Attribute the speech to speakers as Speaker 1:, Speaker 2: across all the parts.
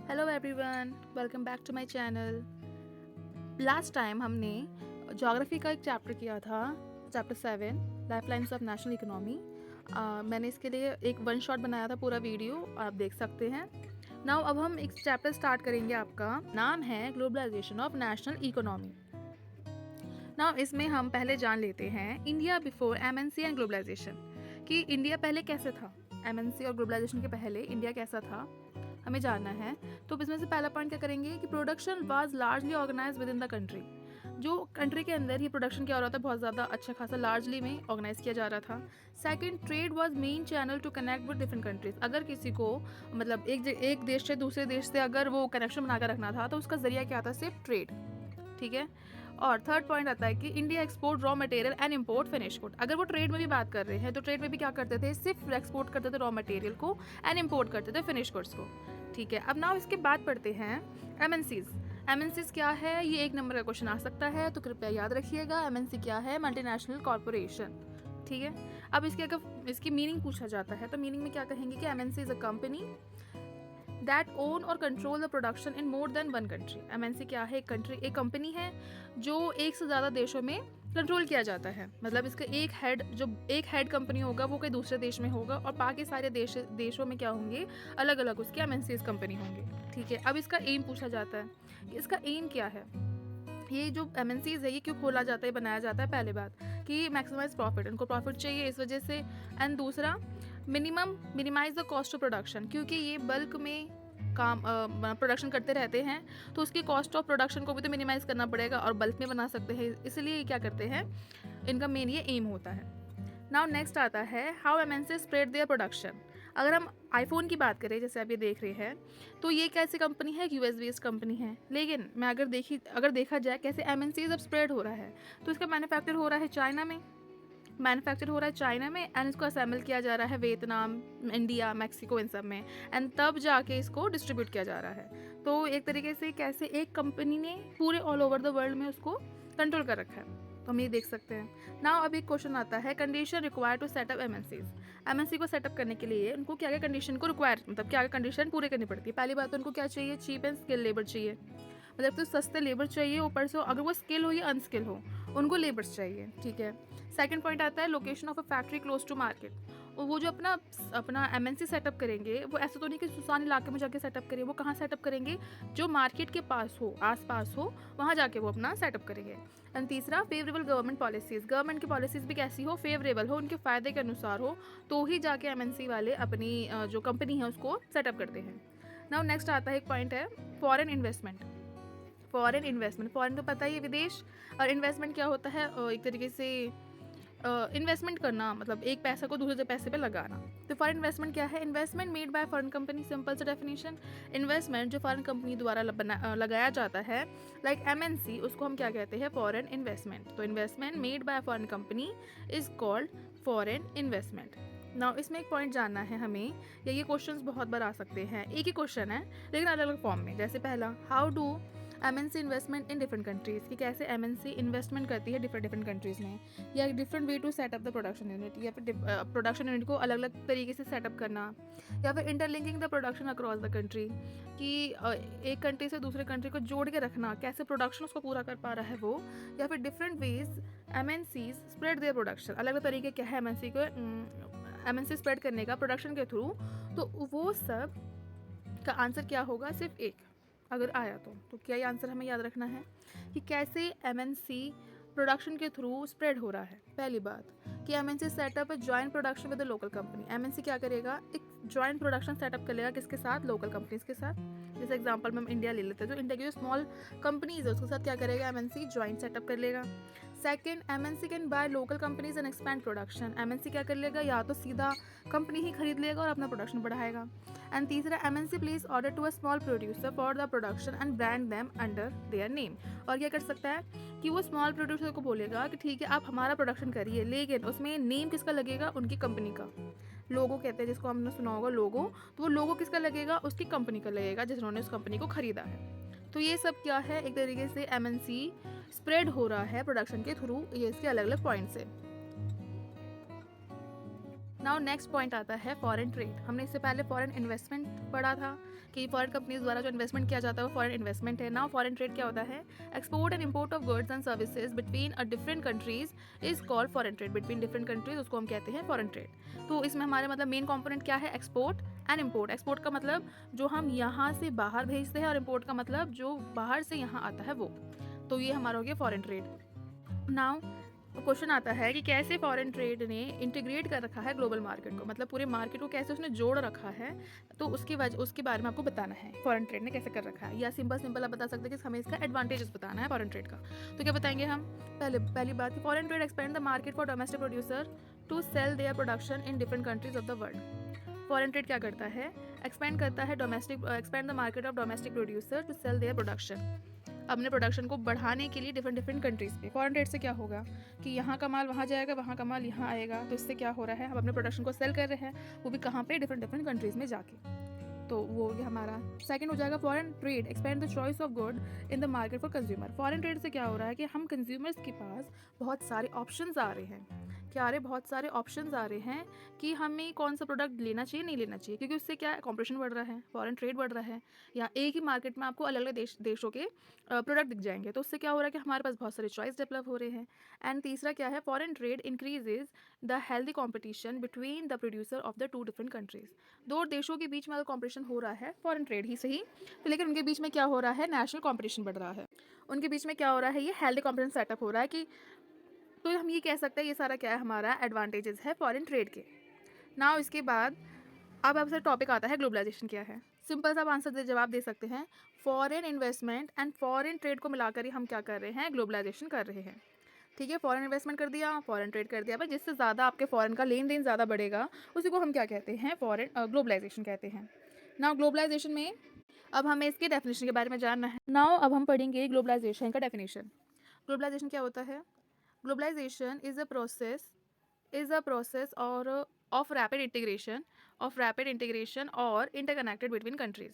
Speaker 1: Hello everyone, welcome back to my channel. Last time हमने geography का एक chapter किया था, chapter 7 lifelines of national economy. मैंने इसके लिए एक वन शॉट बनाया था, पूरा वीडियो आप देख सकते हैं। नाउ अब हम एक चैप्टर स्टार्ट करेंगे, आपका नाम है globalisation of national economy. Now इसमें हम पहले जान लेते हैं India before MNC and globalisation, कि इंडिया पहले कैसे था। एमएनसी और ग्लोबलाइजेशन के पहले इंडिया कैसा था, हमें जानना है। तो इसमें से पहला पॉइंट क्या करेंगे कि production was largely organise with in the country. जो कंट्री के अंदर ही प्रोडक्शन क्या हो रहा था, बहुत ज़्यादा अच्छा खासा लार्जली में ऑर्गेनाइज किया जा रहा था। Second, trade was main channel to connect with different countries. अगर किसी को मतलब एक देश से दूसरे देश से अगर वो कनेक्शन बनाकर रखना था तो उसका जरिया क्या था, सिर्फ ट्रेड। ठीक है। और थर्ड पॉइंट आता है कि India export raw material and import finish good. अगर वो ट्रेड में भी बात कर रहे हैं तो ट्रेड में भी क्या करते थे, सिर्फ एक्सपोर्ट करते थे रॉ मटेरियल को एंड इम्पोर्ट करते थे फिनिश गुड्स को। ठीक है। अब नाउ इसके बाद पढ़ते हैं एमएनसीज। एमएनसीज क्या है, ये एक नंबर का क्वेश्चन आ सकता है, तो कृपया याद रखिएगा। एमएनसी क्या है, मल्टीनेशनल कॉर्पोरेशन। ठीक है। अब इसके अगर इसकी मीनिंग पूछा जाता है तो मीनिंग में क्या कहेंगे कि MNC is a company that own और control the production in more than one country. MNC क्या है, एक कंपनी है जो एक से ज़्यादा देशों में कंट्रोल किया जाता है। मतलब इसका एक हेड कंपनी होगा वो कोई दूसरे देश में होगा और बाकी सारे देशों में क्या होंगे, अलग अलग उसके एमएनसीज कंपनी होंगे। ठीक है। अब इसका एम पूछा जाता है कि इसका एम क्या है, ये जो एमएनसीज है ये क्यों खोला जाता है, बनाया जाता है। पहले बात कि मैक्सिमाइज प्रॉफिट, उनको प्रॉफिट चाहिए इस वजह से। एंड दूसरा, minimise the cost of production, क्योंकि ये बल्क में काम प्रोडक्शन करते रहते हैं तो उसकी कॉस्ट ऑफ प्रोडक्शन को भी तो मिनिमाइज करना पड़ेगा और बल्क में बना सकते हैं, इसलिए ये क्या करते हैं, इनका मेन ये एम होता है। नाउ नेक्स्ट आता है how MNC spread their production. अगर हम आईफोन की बात करें, जैसे आप ये देख रहे हैं, तो ये कैसी कंपनी है, यूएस बेस्ड कंपनी है। लेकिन मैं अगर देखा जाए कैसे एमएनसीज अब स्प्रेड हो रहा है, तो इसका मैन्युफैक्चर हो रहा है चाइना में, एंड इसको असेंबल किया जा रहा है वियतनाम, इंडिया, मैक्सिको, इन सब में, एंड तब जाके इसको डिस्ट्रीब्यूट किया जा रहा है। तो एक तरीके से कैसे एक कंपनी ने पूरे ऑल ओवर द वर्ल्ड में उसको कंट्रोल कर रखा है, तो हम ये देख सकते हैं। नाउ अब एक क्वेश्चन आता है, condition required to setup MNCs. MNC को सेटअप करने के लिए उनको क्या क्या कंडीशन को रिक्वायर, मतलब क्या क्या कंडीशन पूरे करनी पड़ती है। पहली बात तो उनको क्या चाहिए, चीप एंड स्किल लेबर चाहिए, मतलब तो सस्ते लेबर चाहिए, ऊपर से अगर वो स्किल हो या अनस्किल हो उनको लेबर्स चाहिए। ठीक है। सेकंड पॉइंट आता है location of a factory close to market. वो जो अपना अपना एमएनसी सेटअप करेंगे वो ऐसा तो नहीं कि सुनसान इलाके में जाके सेटअप करेंगे, वो कहाँ सेटअप करेंगे, जो मार्केट के पास हो, आस पास हो, वहाँ जाके वो अपना सेटअप करेंगे। एंड तीसरा, फेवरेबल गवर्नमेंट पॉलिसीज़। गवर्नमेंट की पॉलिसीज़ भी कैसी हो, फेवरेबल हो, उनके फ़ायदे के अनुसार हो, तो ही जाके एमएनसी वाले अपनी जो कंपनी है उसको सेटअप करते हैं। नाउ नेक्स्ट आता है एक पॉइंट है फॉरेन इन्वेस्टमेंट। फॉरेन तो पता ही है, विदेश। और इन्वेस्टमेंट क्या होता है, एक तरीके से इन्वेस्टमेंट करना, मतलब एक पैसा को दूसरे पैसे पे लगाना। तो फॉरेन इन्वेस्टमेंट क्या है, investment made by foreign company. Simple सा डेफिनेशन, इन्वेस्टमेंट जो फॉरेन कंपनी द्वारा लगाया जाता है, लाइक एमएनसी, उसको हम क्या कहते हैं, फॉरेन इन्वेस्टमेंट। तो investment made by foreign company is called foreign investment. Now इसमें एक पॉइंट जानना है हमें, या ये क्वेश्चंस बहुत बार आ सकते हैं, एक ही क्वेश्चन है लेकिन अलग अलग फॉर्म में। जैसे पहला, how do MNC investment in different countries, कि कैसे एमएनसी इन्वेस्टमेंट करती है डिफरेंट कंट्रीज़ में, या different way to setup the production unit, या फिर प्रोडक्शन यूनिट को अलग अलग तरीके से सेटअप करना, या फिर interlinking the production across the country, कि एक कंट्री से दूसरे कंट्री को जोड़ के रखना, कैसे प्रोडक्शन उसको पूरा कर पा रहा है वो, या फिर different ways MNCs spread their production. अलग अलग तरीके क्या है एमएनसी स्प्रेड करने का प्रोडक्शन के थ्रू, तो वो सब का आंसर क्या होगा, सिर्फ एक अगर आया तो क्या ये आंसर हमें याद रखना है कि कैसे एमएनसी प्रोडक्शन के थ्रू स्प्रेड हो रहा है। पहली बात कि एमएनसी सेटअप है joint production with the local company. MNC क्या करेगा, एक जॉइंट प्रोडक्शन सेटअप कर लेगा, किसके साथ, लोकल कंपनीज के साथ। जैसे एग्जांपल में हम इंडिया ले लेते हैं, तो इंडिया की जो स्मॉल कंपनीज है उसके साथ क्या करेगा, एमएनसी जॉइंट सेटअप कर लेगा। Second, MNC can by local companies and expand production. MNC क्या कर लेगा, या तो सीधा कंपनी ही खरीद लेगा और अपना प्रोडक्शन बढ़ाएगा। एंड तीसरा, MNC place order to a small producer for the production and brand them under their name. और क्या कर सकता है कि वो स्मॉल प्रोड्यूसर को बोलेगा कि ठीक है आप हमारा प्रोडक्शन करिए, लेकिन उसमें नेम किसका लगेगा, उनकी कंपनी का। लोगो कहते हैं जिसको हमने सुना होगा, लोगो, तो वो लोगो किसका लगेगा, उसकी कंपनी का लगेगा जिन्होंने उस कंपनी को खरीदा है। तो ये सब क्या है, एक तरीके से एमएनसी स्प्रेड हो रहा है प्रोडक्शन के थ्रू, ये इसके अलग अलग पॉइंट्स है। नाउ नेक्स्ट पॉइंट आता है फॉरेन ट्रेड। हमने इससे पहले फॉरेन इन्वेस्टमेंट पढ़ा था कि फॉरेन कंपनीज द्वारा जो इन्वेस्टमेंट किया जाता है वो फॉरेन इन्वेस्टमेंट है। नाउ फॉरेन ट्रेड क्या होता है? Export and import of goods and services between a different countries is called foreign trade. Between different countries उसको हम कहते हैं फॉरेन ट्रेड। तो इसमें हमारे मतलब मेन कंपोनेंट क्या है? Export and import. एक्सपोर्ट का मतलब जो हम यहाँ से बाहर भेजते हैं और इम्पोर्ट का मतलब जो बाहर से यहाँ आता है वो। तो ये हमारा हो गया फॉरेन ट्रेड। नाउ क्वेश्चन आता है कि कैसे फॉरेन ट्रेड ने इंटीग्रेट कर रखा है ग्लोबल मार्केट को, मतलब पूरे मार्केट को कैसे उसने जोड़ रखा है, तो उसके बारे में आपको बताना है फॉरेन ट्रेड ने कैसे कर रखा है। या सिंपल आप बता सकते हैं कि हमें इसका एडवांटेजेस बताना है फॉरेन ट्रेड का। तो क्या बताएंगे हम? पहली बात कि foreign trade expand the market for domestic producer to sell their production in different countries of the world. Foreign trade क्या करता है? एक्सपेंड करता है expand the market of domestic producer to sell their production, अपने production को बढ़ाने के लिए डिफरेंट कंट्रीज़ पे। फॉरेन ट्रेड से क्या होगा कि यहाँ का माल वहाँ जाएगा, वहाँ का माल यहाँ आएगा, तो इससे क्या हो रहा है? हम अपने प्रोडक्शन को सेल कर रहे हैं, वो भी कहाँ पे? डिफरेंट कंट्रीज़ में जाके। तो वो ये हमारा सेकंड हो जाएगा foreign trade expand the choice of good in the market for consumer. Foreign trade से क्या हो रहा है कि हम कंज्यूमर्स के पास बहुत सारे ऑप्शंस आ रहे हैं। क्या आ रहे? बहुत सारे ऑप्शंस आ रहे हैं कि हमें कौन सा प्रोडक्ट लेना चाहिए, नहीं लेना चाहिए, क्योंकि उससे क्या है? कॉम्पिटिशन बढ़ रहा है, फॉरेन ट्रेड बढ़ रहा है, या एक ही मार्केट में आपको अलग अलग देशों के प्रोडक्ट दिख जाएंगे। तो उससे क्या हो रहा है कि हमारे पास बहुत सारे चॉइस डेवलप हो रहे हैं। एंड तीसरा क्या है? Foreign trade increases the healthy competition between the producer of the two different countries. दो देशों के बीच में अगर कॉम्पिटिशन हो रहा है फॉरेन ट्रेड ही सही, तो लेकिन उनके बीच में क्या हो रहा है? नेशनल कॉम्पिटिशन बढ़ रहा है। उनके बीच में क्या हो रहा है? ये हेल्दी कॉम्पिटिशन सेटअप हो रहा है कि, तो हम ये कह सकते हैं ये सारा क्या है? हमारा एडवांटेजेस है फॉरेन ट्रेड के। नाउ इसके बाद अब आपसे टॉपिक आता है ग्लोबलाइजेशन क्या है। सिंपल सा आप आंसर दे जवाब दे सकते हैं, foreign investment and foreign trade को मिलाकर ही हम क्या कर रहे हैं? ग्लोबलाइजेशन कर रहे हैं। ठीक है, फॉरेन इन्वेस्टमेंट कर दिया, फॉरेन ट्रेड कर दिया, बस जिससे ज़्यादा आपके फॉरेन का लेन देन ज़्यादा बढ़ेगा उसी को हम क्या कहते हैं? फॉरेन ग्लोबलाइजेशन कहते हैं। नाउ ग्लोबलाइजेशन में अब हमें इसके डेफिनेशन के बारे में जानना है। नाउ अब हम पढ़ेंगे ग्लोबलाइजेशन का डेफिनेशन। ग्लोबलाइजेशन क्या होता है? ग्लोबलाइजेशन इज अ प्रोसेस और ऑफ रैपिड इंटीग्रेशन और इंटरकनेक्टेड बिटवीन कंट्रीज।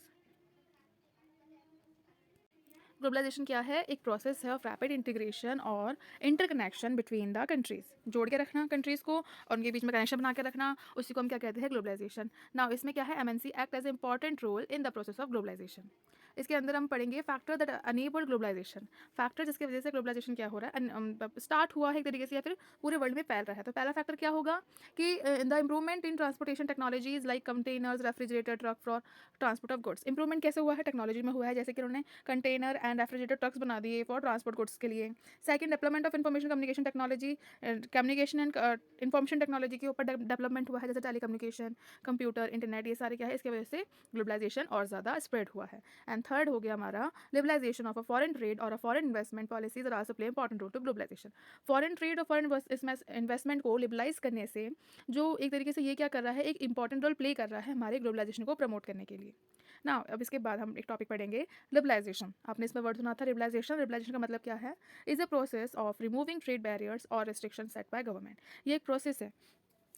Speaker 1: ग्लोबलाइजेशन क्या है? एक प्रोसेस है ऑफ रैपिड इंटीग्रेशन और इंटरकनेक्शन बिटवीन द कंट्रीज। जोड़ के रखना कंट्रीज़ को और उनके बीच में कनेक्शन बना के रखना, उसी को हम क्या कहते हैं? ग्लोबलाइजेशन। नाउ इसमें क्या है? MNC act as important role in the process of globalisation. इसके अंदर हम पढ़ेंगे factor that enable globalisation. Factor जिसकी वजह से ग्लोबलाइजेशन क्या हो रहा है? स्टार्ट हुआ है एक तरीके से, या फिर पूरे वर्ल्ड में फैल रहा है। तो पहला फैक्टर क्या होगा कि the improvement in transportation technologies like containers, refrigerator, truck for transport of goods. Improvement कैसे हुआ है? टेक्नोलॉजी में हुआ है, जैसे कि उन्होंने कंटेनर एंड रेफ्रिजरेटर ट्रक्स बना दिए फॉर ट्रांसपोर्ट गुड्स के लिए। Second, development of information communication technology, communication and information technology के ऊपर डेवलपमेंट हुआ है, जैसे टेलीकम्युनिकेशन, कंप्यूटर, इंटरनेट, ये सारे क्या है? इसकी वजह से ग्लोबलाइजेशन और ज़्यादा स्प्रेड हुआ है। एंड थर्ड हो गया हमारा liberalization of a foreign trade और a foreign investment policies are also play important role to globalization. Foreign trade और फॉरेन इन्वेस्टमेंट को लिबरलाइज करने से जो एक तरीके से ये क्या कर रहा है? एक इंपॉर्टेंट रोल प्ले कर रहा है हमारे ग्लोबलाइजेशन को प्रमोट करने के लिए। ना अब इसके बाद हम एक टॉपिक पढ़ेंगे लिबरलाइजेशन। आपने इसमें वर्ड सुना था लिबरलाइजेशन। लिबरलाइजेशन का मतलब क्या है? Is a process of removing trade barriers और रिस्ट्रिक्शन सेट बाय गवर्नमेंट। ये एक प्रोसेस है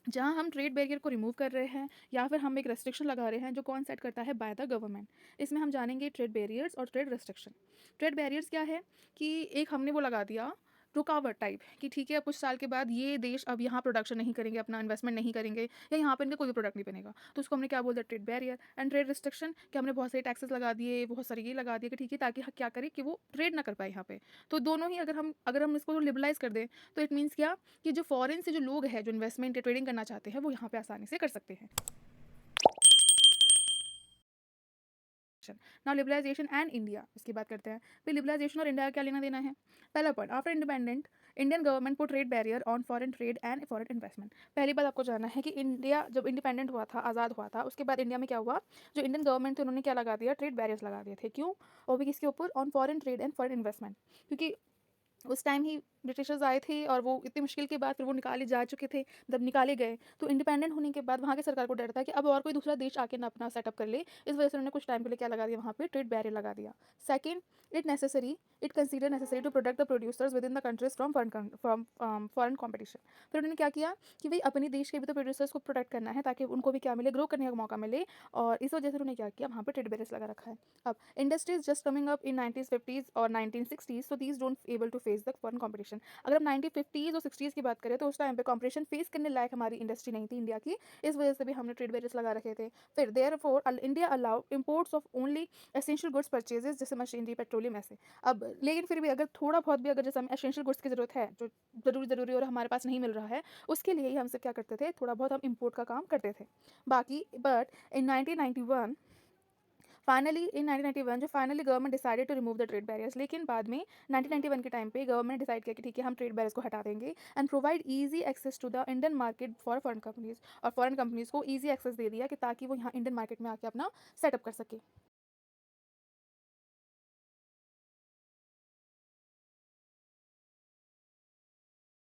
Speaker 1: जहाँ हम ट्रेड बैरियर को रिमूव कर रहे हैं या फिर हम एक रेस्ट्रिक्शन लगा रहे हैं जो कौन सेट करता है? By the government. इसमें हम जानेंगे ट्रेड बैरियर्स और ट्रेड रेस्ट्रिक्शन। ट्रेड बैरियर्स क्या है कि एक हमने वो लगा दिया रुकावट टाइप कि ठीक है, कुछ साल के बाद ये देश अब यहाँ प्रोडक्शन नहीं करेंगे, अपना इन्वेस्टमेंट नहीं करेंगे, या यहाँ पर इनका कोई भी प्रोडक्ट नहीं बनेगा, तो उसको हमने क्या बोल दिया? Trade barrier. And trade restriction कि हमने बहुत सारे टैक्सेस लगा दिए, बहुत सारे ये लगा दिए कि ठीक है, ताकि क्या करे कि वो ट्रेड ना कर पाए यहाँ पे। तो दोनों ही अगर हम इसको लिबरलाइज कर दें तो इट मीन्स क्या कि जो फॉरेन से जो लोग हैं जो इन्वेस्टमेंट या ट्रेडिंग करना चाहते हैं वो यहाँ पे आसानी से कर सकते हैं। नाउ लिबरलाइजेशन एंड इंडिया, इसकी बात करते हैं। फिर लिबरलाइजेशन और इंडिया का क्या लेना देना है? पहला point, after independent Indian government put trade barrier on foreign trade and foreign investment. पहली बात आपको जानना है कि इंडिया जब इंडिपेंडेंट हुआ था, आज़ाद हुआ था, उसके बाद इंडिया में क्या हुआ? जो इंडियन गवर्नमेंट थे उन्होंने क्या लगा दिया? ट्रेड बैरियर्स लगा दिए थे। क्यों? और भी किसके ऊपर? On foreign trade and foreign investment. क्योंकि उस टाइम ही ब्रिटिशर्स आए थे और वो इतनी मुश्किल के बाद फिर वो निकाले जा चुके थे, जब निकाले गए तो इंडिपेंडेंट होने के बाद वहाँ की सरकार को डर था कि अब और कोई दूसरा देश आके ना अपना सेटअप कर ले। इस वजह से उन्होंने कुछ टाइम के लिए क्या लगा दिया? वहाँ पे ट्रेड बैरियर लगा दिया। Second, it consider necessary to protect the producers within the countries from foreign competition. फिर उन्होंने क्या किया कि भाई अपने देश के भी तो प्रोड्यूसर्स को प्रोटेक्ट करना है ताकि उनको भी क्या मिले? ग्रो करने का मौका मिले, और इस वजह से उन्होंने क्या किया? वहाँ पे ट्रेड बैरियर्स लगा रखा है। अब industries just coming up in 1950s और 1960s, so these don't able to face the foreign competition competition. अगर हम 1950s और 60s की बात करें तो उस टाइम पे कॉम्पिटिशन फेस करने लायक हमारी इंडस्ट्री नहीं थी इंडिया की, इस वजह से भी हमने ट्रेड बैरियर्स लगा रखे थे। फिर therefore India allow imports of only essential goods purchases, जैसे मशीनरी, पेट्रोलियम, ऐसे। अब लेकिन फिर भी अगर थोड़ा बहुत भी अगर जैसे हमें एसेंशियल गुड्स की ज़रूरत है, जो ज़रूरी और हमारे पास नहीं मिल रहा है, उसके लिए ही हम सब क्या करते थे, थोड़ा बहुत हम इम्पोर्ट का काम करते थे। बाकी बट इन 1991 फाइनली इन 1991 जो finally government decided to remove the trade barriers, लेकिन बाद में 1991 के टाइम पे गवर्नमेंट डिसाइड किया कि ठीक है, हम ट्रेड बैरियर्स को हटा देंगे and provide easy access to the Indian market for foreign companies, और फॉरेन कंपनीज को ईजी एक्सेस दे दिया कि ताकि वो यहाँ इंडियन मार्केट में आके अपना सेटअप कर सके।